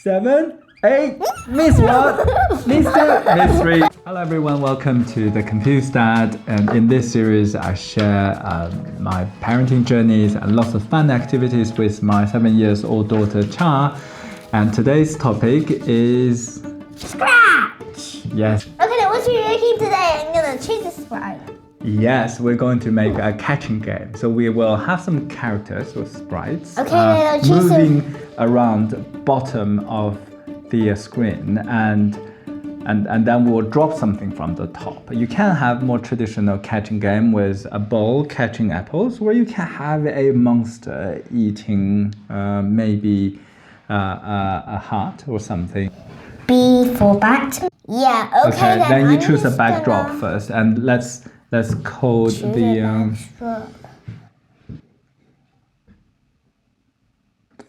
7, 8, miss 1, miss 2, miss 3. Hello everyone, welcome to the Confused Dad, and in this series I share my parenting journeys and lots of fun activities with my 7-year-old daughter Char. And today's topic is scratch. Yes. Okay, what are you making today? I'm gonna choose a sprite. Yes, we're going to make a catching game. So we will have some characters or sprites moving around the bottom of the screen, and then we'll drop something from the top. You can have more traditional catching game with a bowl catching apples, or you can have a monster eating maybe a heart or something. B for bat. Yeah. Okay. Then you choose a backdrop first, and let's code the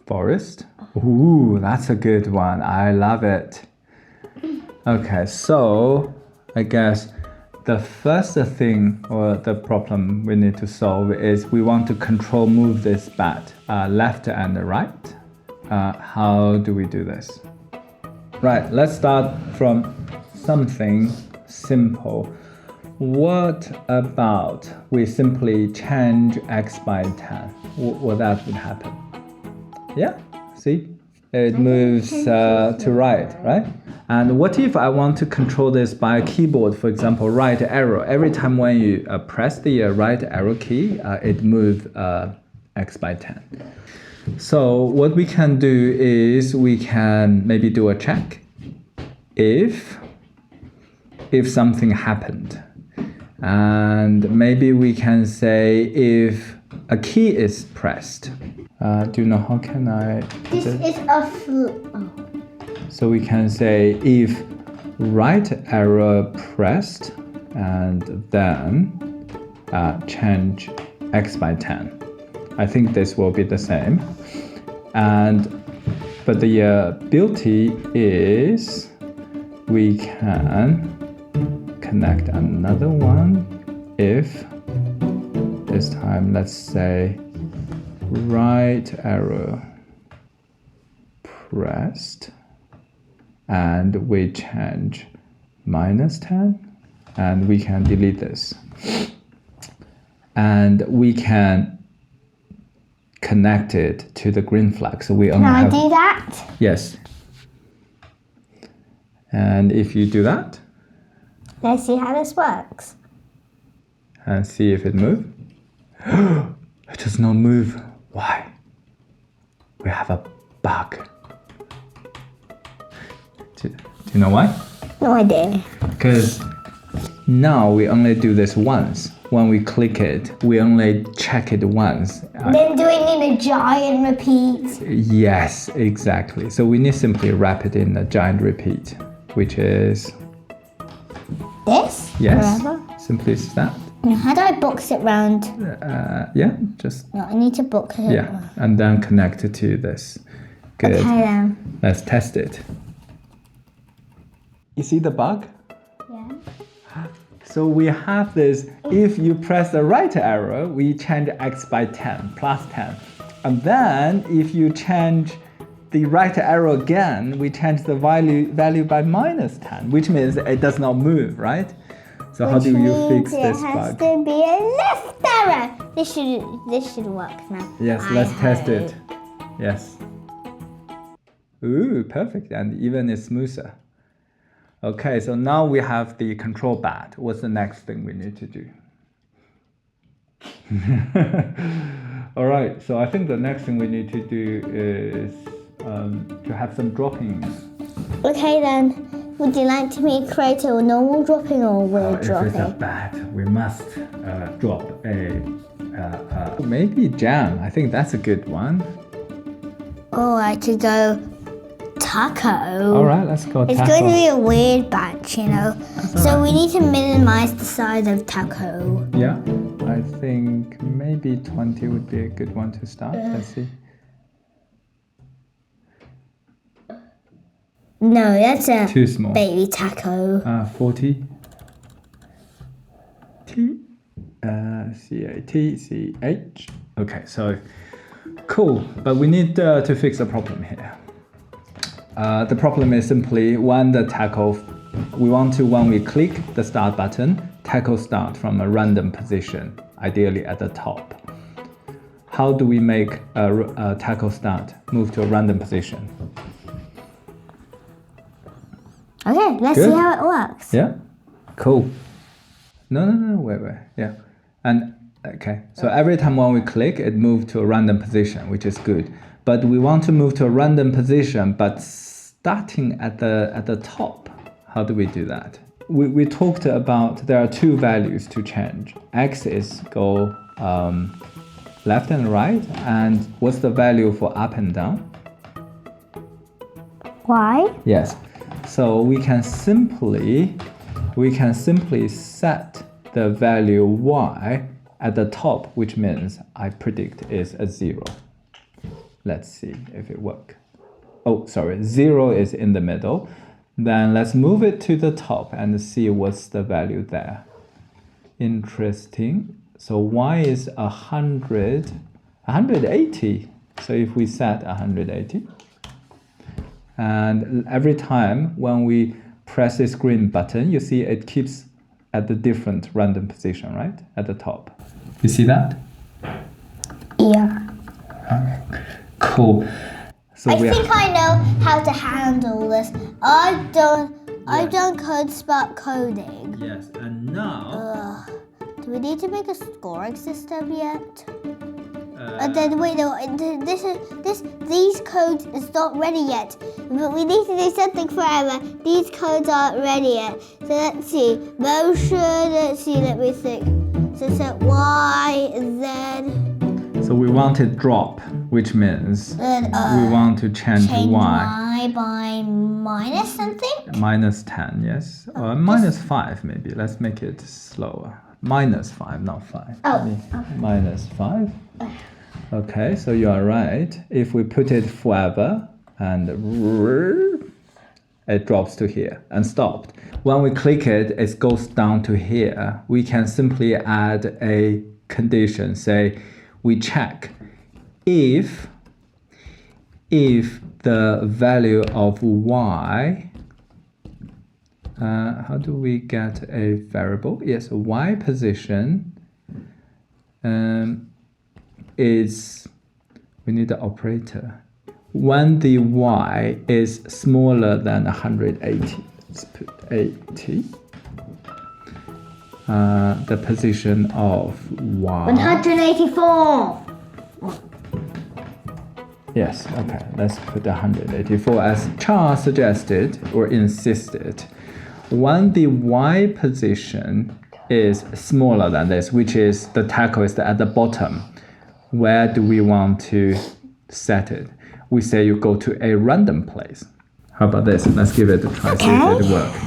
forest. Ooh, that's a good one. I love it. Okay, so I guess the first thing or the problem we need to solve is we want to move this bat left and right. How do we do this? Right, let's start from something simple. What about we simply change x by 10? Well, that would happen. Yeah, see? It moves to right? And what if I want to control this by a keyboard, for example, right arrow? Every time when you press the right arrow key, it moves x by 10. So what we can do is we can maybe do a check if something happened. And maybe we can say if a key is pressed. Do you know how can I? This is a So we can say if right arrow pressed and then change x by 10. I think this will be the same. But the beauty is we can connect another one if this time, let's say, right arrow pressed and we change -10, and we can delete this. And we can connect it to the green flag. So we only Can I do that? Yes. And if you do that, let's see how this works. And see if it moves. It does not move. Why? We have a bug. Do you know why? No idea. Because now we only do this once. When we click it, we only check it once. Then do it in a giant repeat. Yes, exactly. So we need simply wrap it in a giant repeat, which is this? Yes. Forever? Simply that. Now, how do I box it round? Yeah, just. No, I need to box it. Yeah, and then connect it to this. Good. Okay then. Let's test it. You see the bug? Yeah. So we have this, if you press the right arrow, we change x by 10, +10. And then if you change the right arrow again, we change the value by -10, which means it does not move, right? So how do you fix this bug? It has to be a left arrow. This should work now. Yes, let's test it. Yes. Ooh, perfect, and even it's smoother. Okay, so now we have the control bat. What's the next thing we need to do? All right, so I think the next thing we need to do is to have some droppings. Okay then, would you like to make create a normal dropping or weird dropping? If it's a bat, we must drop maybe jam. I think that's a good one. Or I could go taco. All right, let's go taco. It's going to be a weird batch, you know. So we need to minimize the size of taco. Yeah, I think maybe 20 would be a good one to start. Let's see. No, that's a too small. Baby taco. 40. CATCH. Okay, so cool, but we need to fix a problem here. The problem is simply when the tackle, when we click the start button, tackle start from a random position, ideally at the top. How do we make a tackle start move to a random position? Okay, let's see how it works. Yeah, cool. No, wait. Yeah, and okay. So every time when we click, it moves to a random position, which is good. But we want to move to a random position, but starting at the top. How do we do that? We talked about there are two values to change. X is go left and right, and what's the value for up and down? Y? Yes. So we can simply set the value y at the top, which means I predict is a 0. Let's see if it works. Oh, sorry, 0 is in the middle. Then let's move it to the top and see what's the value there. Interesting. So y is 180. So if we set 180, and every time when we press this green button, you see it keeps at the different random position, right? At the top. You see that? Yeah. Cool. So I think I know how to handle this. I've done code spark coding. Yes, and now Do we need to make a scoring system yet? Then wait, no. These codes is not ready yet. But we need to do something forever. These codes aren't ready yet. So let's see. Motion. Let's see. Let me think. So set Y, Z. So we want it drop, which means we want to change y. Y by minus something? Minus 10, yes. Or minus 5 maybe. Let's make it slower. Minus 5, not 5. Oh. Minus 5. Okay, so you are right. If we put it forever and it drops to here and stopped. When we click it, it goes down to here. We can simply add a condition, say we check if the value of y, how do we get a variable? Yes, y position is, we need the operator. When the y is smaller than 180, let's put 80. The position of y. 184. Yes, okay, let's put 184 as Char suggested or insisted. When the y position is smaller than this, which is the tackle is at the bottom, where do we want to set it? We say you go to a random place. How about this? Let's give it a try, see if it works.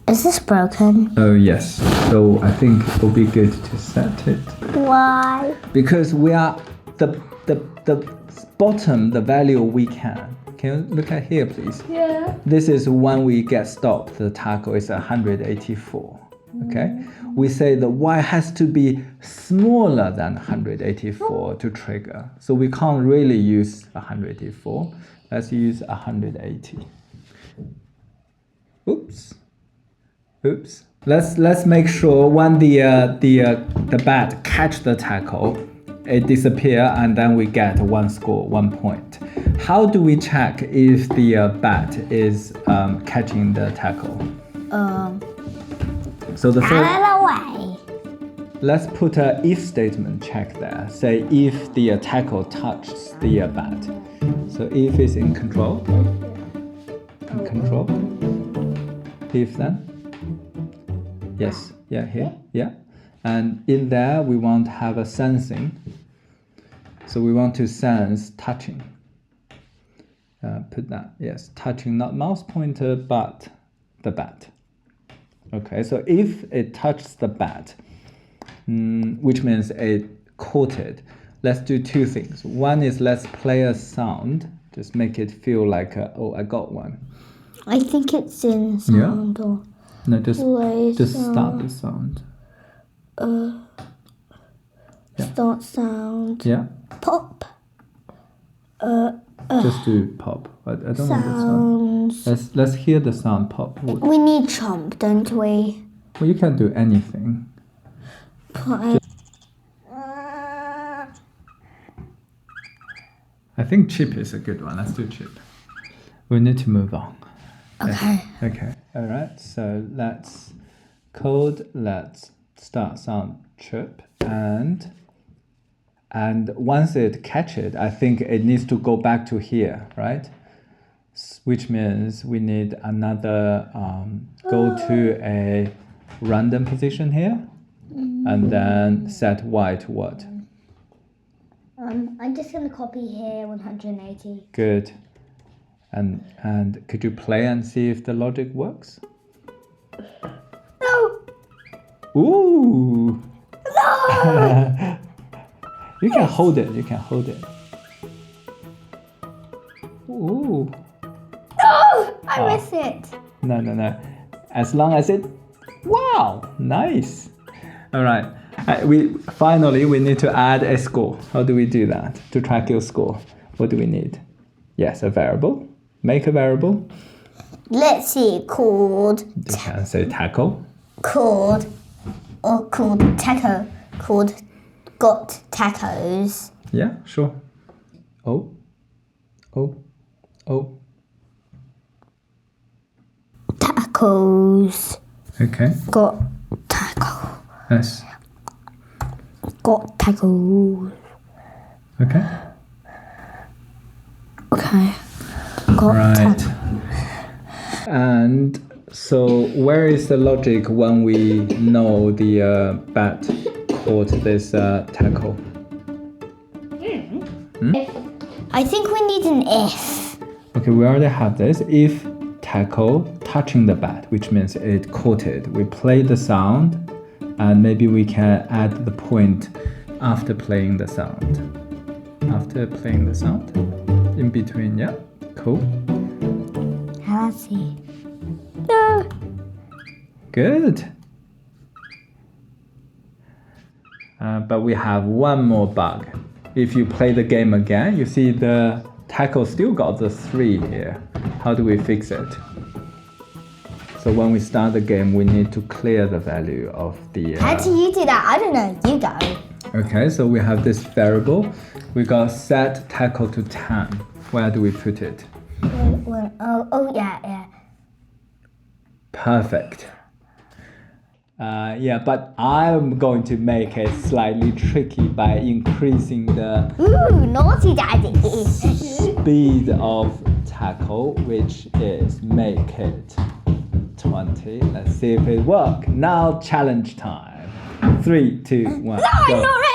Is this broken? Oh yes, so I think it will be good to set it. Why? Because we are the bottom, the value we can. Can you look at here, please? Yeah. This is when we get stopped. The tackle is 184. Okay. We say the y has to be smaller than 184 to trigger. So we can't really use 184. Let's use 180. Oops. Let's make sure when the bat catch the tackle, it disappear and then we get one score, 1 point. How do we check if the bat is catching the tackle? So the first, Out of the way. let's put a if statement check there. Say if the tackle touches the bat. So if is in control. If then. Yes, yeah, here, yeah. And in there, we want to have a sensing. So we want to sense touching. Put that, yes, touching, not mouse pointer, but the bat. Okay, so if it touches the bat, which means it caught it, let's do two things. One is let's play a sound, just make it feel like, oh, I got one. I think it's in sound or... No, just sound. start the sound. Start sound. Yeah. Pop. Just do pop. I don't want the sound. Let's hear the sound pop. We need chomp, don't we? Well, you can do anything. I think chip is a good one. Let's do chip. We need to move on. Okay. Okay. All right. So let's code. Let's start sound chip and once it catches it, I think it needs to go back to here, right? Which means we need another go to a random position here, and then set y to what? I'm just gonna copy here 180. Good. And could you play and see if the logic works? No. Ooh. No. You can hold it. You can hold it. Ooh. No. I missed it. No. As long as it. Wow. Nice. All right. We need to add a score. How do we do that to track your score? What do we need? Yes, a variable. Make a variable. Let's see. Called. You can say tackle. Called taco. Called got tacos. Yeah, sure. Oh. Tacos. Okay. Got taco. Yes. Got tacos. Okay. Okay. Got Right. And so where is the logic when we know the bat caught this tackle? I think we need an if. Okay, we already have this. If tackle touching the bat, which means it caught it. We play the sound, and maybe we can add the point after playing the sound. After playing the sound, in between, yeah, cool. Let's see. No. Good. But we have one more bug. If you play the game again, you see the tackle still got the 3 here. How do we fix it? So when we start the game, we need to clear the value of the... How do you do that? I don't know. You go. Okay, so we have this variable. We got set tackle to 10. Where do we put it? Yeah. Perfect. Yeah, but I'm going to make it slightly tricky by increasing the Ooh, naughty daddy. speed of tackle, which is make it 20. Let's see if it works. Now challenge time. 3, 2, 1. No, go. I'm not ready.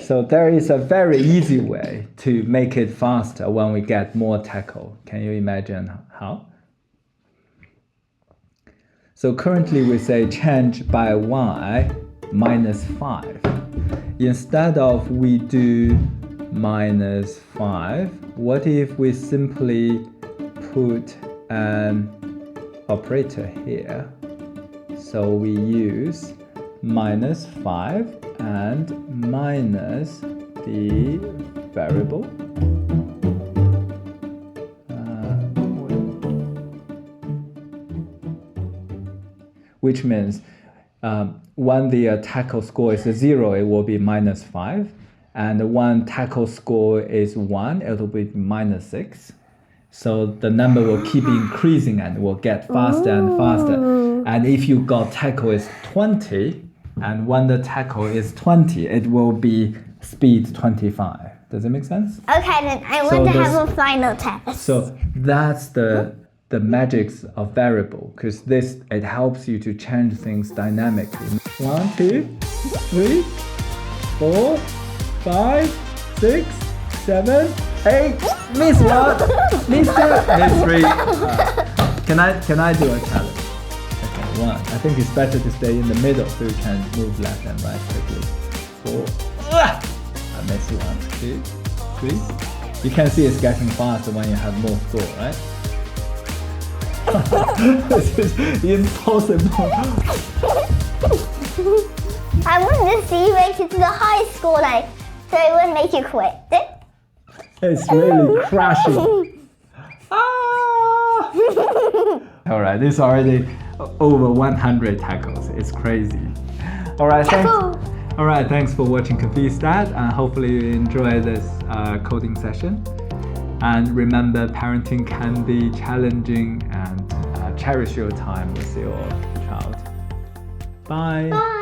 So there is a very easy way to make it faster when we get more tackle. Can you imagine how? So currently we say change by y minus 5. Instead of we do minus 5, what if we simply put an operator here? So we use minus 5 and minus the variable. Which means when the tackle score is 0, it will be minus 5. And when tackle score is 1, it will be minus 6. So the number will keep increasing and will get faster and faster. And if you got tackle is 20, and when the tackle is 20, it will be speed 25. Does it make sense? Okay, then I want to have a final test. So that's the magics of variable, because it helps you to change things dynamically. 1, 2, 3, 4, 5, 6, 7, 8. Miss 1, miss 2, miss 3. Can I do a challenge? Okay, 1. I think it's better to stay in the middle so you can move left and right quickly. 4. I missed 1, 2, 3, You can see it's getting faster when you have more score, right? This is impossible. I wanted to see you make it to the high score, like, so it wouldn't make you quit. It's really crashing. Ah! All right, this is already over 100 tackles. It's crazy. All right, thanks. All right, thanks for watching Confused Dad, and hopefully you enjoy this coding session. And remember, parenting can be challenging, and cherish your time with your child. Bye. Bye.